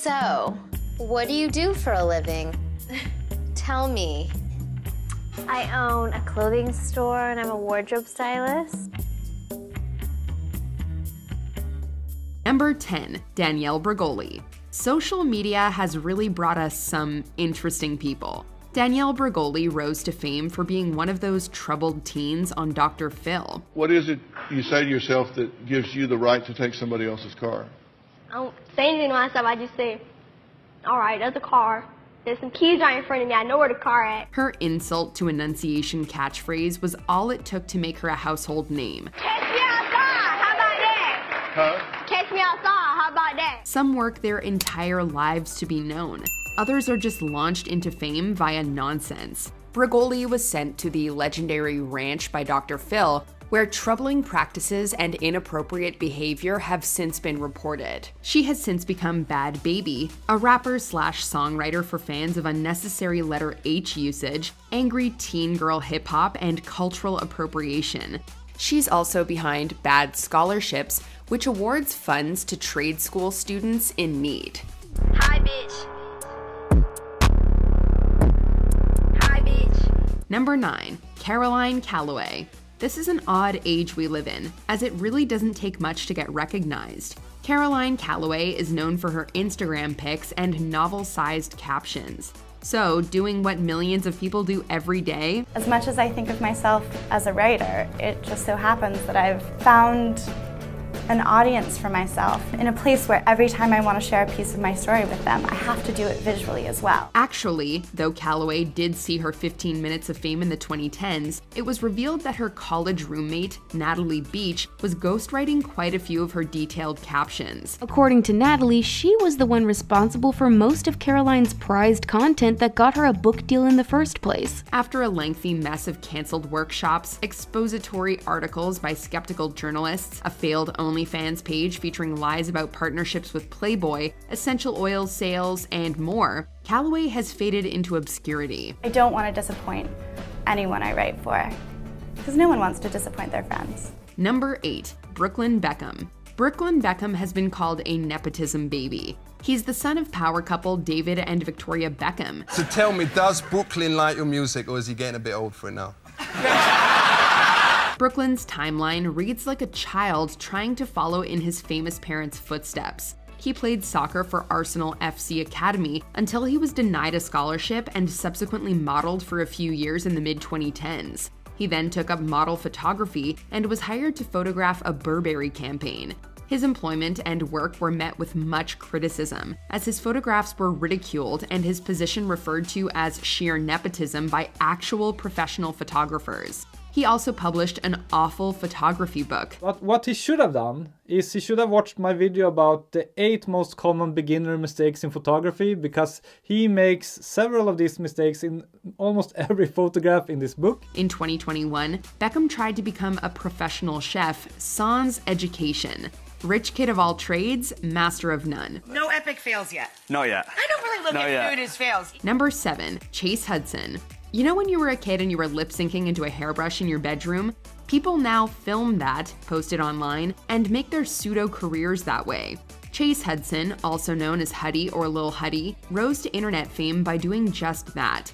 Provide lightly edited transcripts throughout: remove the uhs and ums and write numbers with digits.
So, what do you do for a living? Tell me. I own a clothing store and I'm a wardrobe stylist. Number 10, Danielle Bregoli. Social media has really brought us some interesting people. Danielle Bregoli rose to fame for being one of those troubled teens on Dr. Phil. What is it you say to yourself that gives you the right to take somebody else's car? I don't say anything to myself. I just say, all right, there's a car. There's some keys right in front of me. I know where the car at. Her insult to enunciation catchphrase was all it took to make her a household name. Catch me outside. How about that? Huh? Catch me outside. How about that? Some work their entire lives to be known. Others are just launched into fame via nonsense. Bregoli was sent to the legendary ranch by Dr. Phil, where troubling practices and inappropriate behavior have since been reported. She has since become Bad Baby, a rapper/songwriter for fans of unnecessary letter H usage, angry teen girl hip-hop, and cultural appropriation. She's also behind Bad Scholarships, which awards funds to trade school students in need. Hi, bitch. Hi, bitch. Number 9, Callaway. This is an odd age we live in, as it really doesn't take much to get recognized. Callaway is known for her Instagram pics and novel-sized captions. So, doing what millions of people do every day? As much as I think of myself as a writer, it just so happens that I've found an audience for myself in a place where every time I want to share a piece of my story with them, I have to do it visually as well. Actually, though Callaway did see her 15 minutes of fame in the 2010s, it was revealed that her college roommate, Natalie Beach, was ghostwriting quite a few of her detailed captions. According to Natalie, she was the one responsible for most of Caroline's prized content that got her a book deal in the first place. After a lengthy mess of canceled workshops, expository articles by skeptical journalists, a failed OnlyFans page featuring lies about partnerships with Playboy, essential oil sales, and more, Callaway has faded into obscurity. I don't want to disappoint anyone I write for, because no one wants to disappoint their friends. Number 8, Brooklyn Beckham. Brooklyn Beckham has been called a nepotism baby. He's the son of power couple David and Victoria Beckham. So tell me, does Brooklyn like your music, or is he getting a bit old for it now? Brooklyn's timeline reads like a child trying to follow in his famous parents' footsteps. He played soccer for Arsenal FC Academy until he was denied a scholarship and subsequently modeled for a few years in the mid-2010s. He then took up model photography and was hired to photograph a Burberry campaign. His employment and work were met with much criticism, as his photographs were ridiculed and his position referred to as sheer nepotism by actual professional photographers. He also published an awful photography book. But what he should have done is he should have watched my video about the 8 most common beginner mistakes in photography, because he makes several of these mistakes in almost every photograph in this book. In 2021, Beckham tried to become a professional chef sans education. Rich kid of all trades, master of none. No epic fails yet. Not yet. I don't really look at food as fails. Number 7, Chase Hudson. You know when you were a kid and you were lip syncing into a hairbrush in your bedroom? People now film that, post it online, and make their pseudo careers that way. Chase Hudson, also known as Huddy or Lil Huddy, rose to internet fame by doing just that.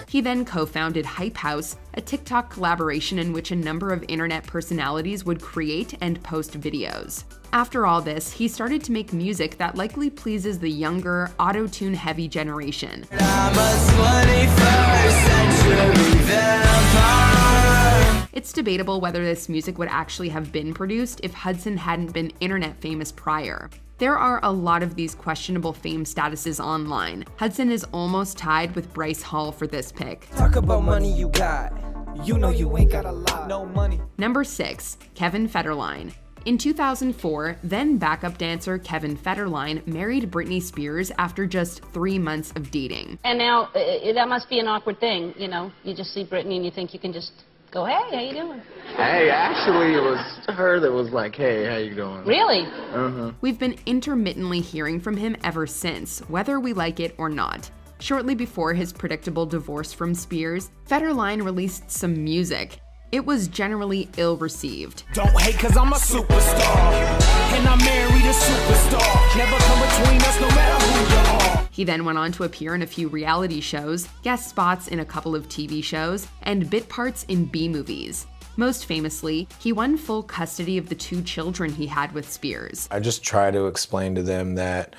He then co-founded Hype House, a TikTok collaboration in which a number of internet personalities would create and post videos. After all this, he started to make music that likely pleases the younger, auto-tune heavy generation. It's debatable whether this music would actually have been produced if Hudson hadn't been internet famous prior. There are a lot of these questionable fame statuses online. Hudson is almost tied with Bryce Hall for this pick. Talk about money you got. You know you ain't got a lot. No money. Number 6, Kevin Federline. In 2004, then backup dancer Kevin Federline married Britney Spears after just 3 months of dating. And now, that must be an awkward thing, you know? You just see Britney and you think you can just go, hey, how you doing? Hey, actually, it was her that was like, hey, how you doing? Really? We've been intermittently hearing from him ever since, whether we like it or not. Shortly before his predictable divorce from Spears, Federline released some music. It was generally ill-received. Don't hate 'cause I'm a superstar, and I married a superstar. He then went on to appear in a few reality shows, guest spots in a couple of TV shows, and bit parts in B-movies. Most famously, he won full custody of the 2 children he had with Spears. I just try to explain to them that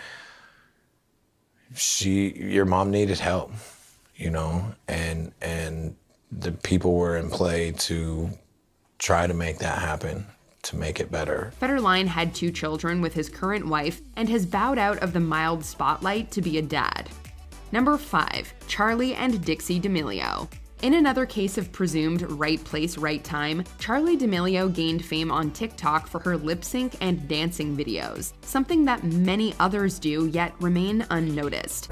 your mom needed help, you know, and the people were in play to try to make that happen, to make it better. Federline had 2 children with his current wife and has bowed out of the mild spotlight to be a dad. Number 5, Charli and Dixie D'Amelio. In another case of presumed right place, right time, Charli D'Amelio gained fame on TikTok for her lip sync and dancing videos, something that many others do yet remain unnoticed.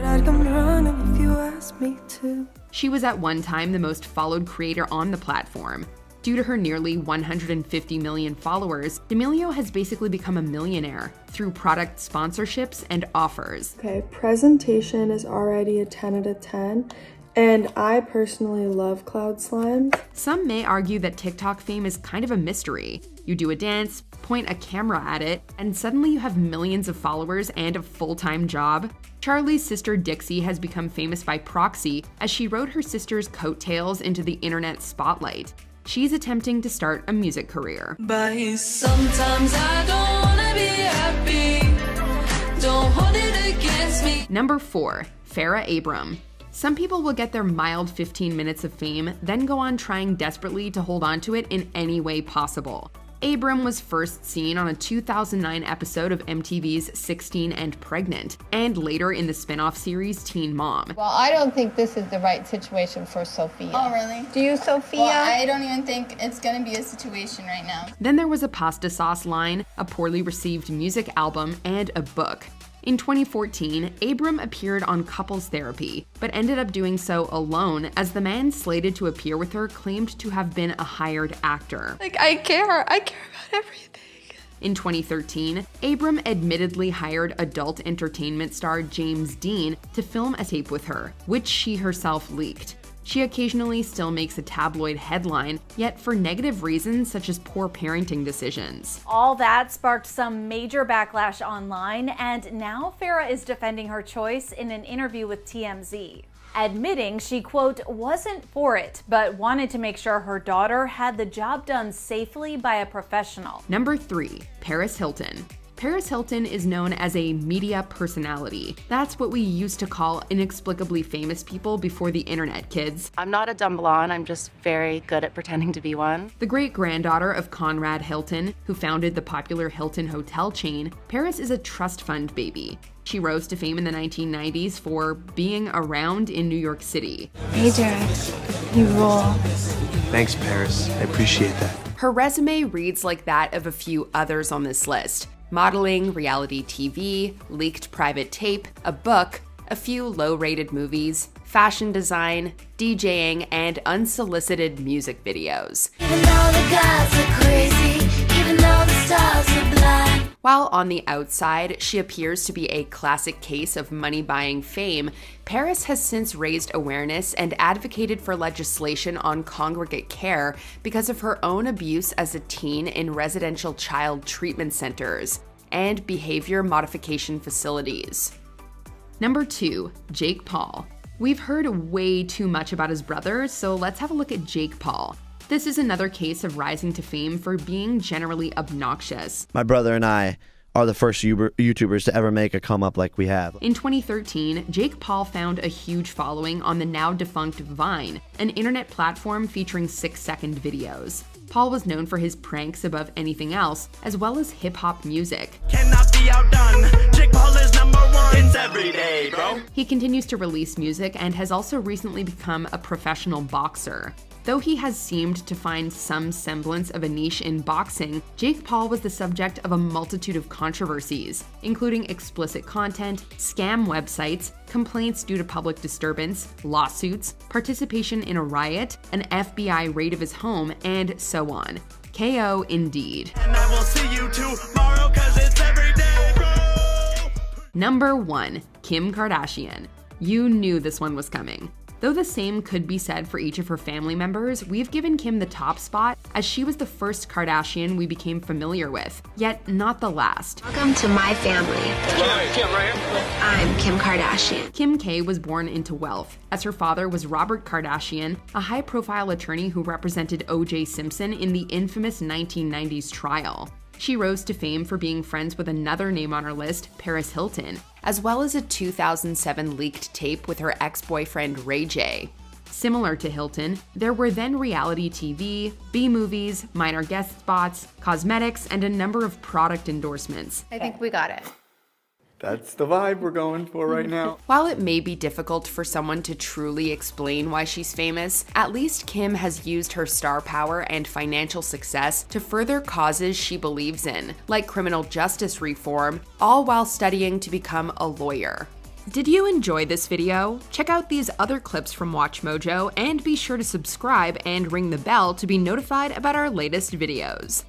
She was at one time the most followed creator on the platform. Due to her nearly 150 million followers, D'Amelio has basically become a millionaire through product sponsorships and offers. Okay, presentation is already a 10 out of 10. And I personally love cloud slimes. Some may argue that TikTok fame is kind of a mystery. You do a dance, point a camera at it, and suddenly you have millions of followers and a full-time job. Charli's sister Dixie has become famous by proxy as she rode her sister's coattails into the internet spotlight. She's attempting to start a music career. But sometimes I don't wanna be happy. Don't hold it against me. Number 4, Phah Abram. Some people will get their mild 15 minutes of fame, then go on trying desperately to hold on to it in any way possible. Abram was first seen on a 2009 episode of MTV's 16 and Pregnant, and later in the spin-off series Teen Mom. Well, I don't think this is the right situation for Sophia. Oh, really? Do you, Sophia? Well, I don't even think it's gonna be a situation right now. Then there was a pasta sauce line, a poorly received music album, and a book. In 2014, Abram appeared on Couples Therapy, but ended up doing so alone as the man slated to appear with her claimed to have been a hired actor. I care about everything. In 2013, Abram admittedly hired adult entertainment star James Dean to film a tape with her, which she herself leaked. She occasionally still makes a tabloid headline, yet for negative reasons such as poor parenting decisions. All that sparked some major backlash online, and now Farah is defending her choice in an interview with TMZ, admitting she, quote, wasn't for it, but wanted to make sure her daughter had the job done safely by a professional. Number 3, Paris Hilton. Paris Hilton is known as a media personality. That's what we used to call inexplicably famous people before the internet, kids. I'm not a dumb blonde, I'm just very good at pretending to be one. The great-granddaughter of Conrad Hilton, who founded the popular Hilton hotel chain, Paris is a trust fund baby. She rose to fame in the 1990s for being around in New York City. Hey, Derek. You rule. Thanks, Paris. I appreciate that. Her resume reads like that of a few others on this list. Modeling, reality TV, leaked private tape, a book, a few low-rated movies, fashion design, DJing, and unsolicited music videos. Even though the gods are crazy, even though the stars are blind. While on the outside, she appears to be a classic case of money-buying fame, Paris has since raised awareness and advocated for legislation on congregate care because of her own abuse as a teen in residential child treatment centers and behavior modification facilities. Number 2, Jake Paul. We've heard way too much about his brother, so let's have a look at Jake Paul. This is another case of rising to fame for being generally obnoxious. My brother and I are the first YouTubers to ever make a come up like we have. In 2013, Jake Paul found a huge following on the now defunct Vine, an internet platform featuring 6-second videos. Paul was known for his pranks above anything else, as well as hip-hop music. Cannot be outdone. Jake Paul is number 1. It's every day, bro. He continues to release music and has also recently become a professional boxer. Though he has seemed to find some semblance of a niche in boxing, Jake Paul was the subject of a multitude of controversies, including explicit content, scam websites, complaints due to public disturbance, lawsuits, participation in a riot, an FBI raid of his home, and so on. KO indeed. And I will see you tomorrow 'cause it's every day, bro. Number 1, Kim Kardashian. You knew this one was coming. Though the same could be said for each of her family members, we've given Kim the top spot as she was the first Kardashian we became familiar with, yet not the last. Welcome to my family. Kim, right here. I'm Kim Kardashian. Kim K was born into wealth, as her father was Robert Kardashian, a high-profile attorney who represented O.J. Simpson in the infamous 1990s trial. She rose to fame for being friends with another name on her list, Paris Hilton, as well as a 2007 leaked tape with her ex-boyfriend Ray J. Similar to Hilton, there were then reality TV, B-movies, minor guest spots, cosmetics, and a number of product endorsements. I think we got it. That's the vibe we're going for right now. While it may be difficult for someone to truly explain why she's famous, at least Kim has used her star power and financial success to further causes she believes in, like criminal justice reform, all while studying to become a lawyer. Did you enjoy this video? Check out these other clips from WatchMojo and be sure to subscribe and ring the bell to be notified about our latest videos.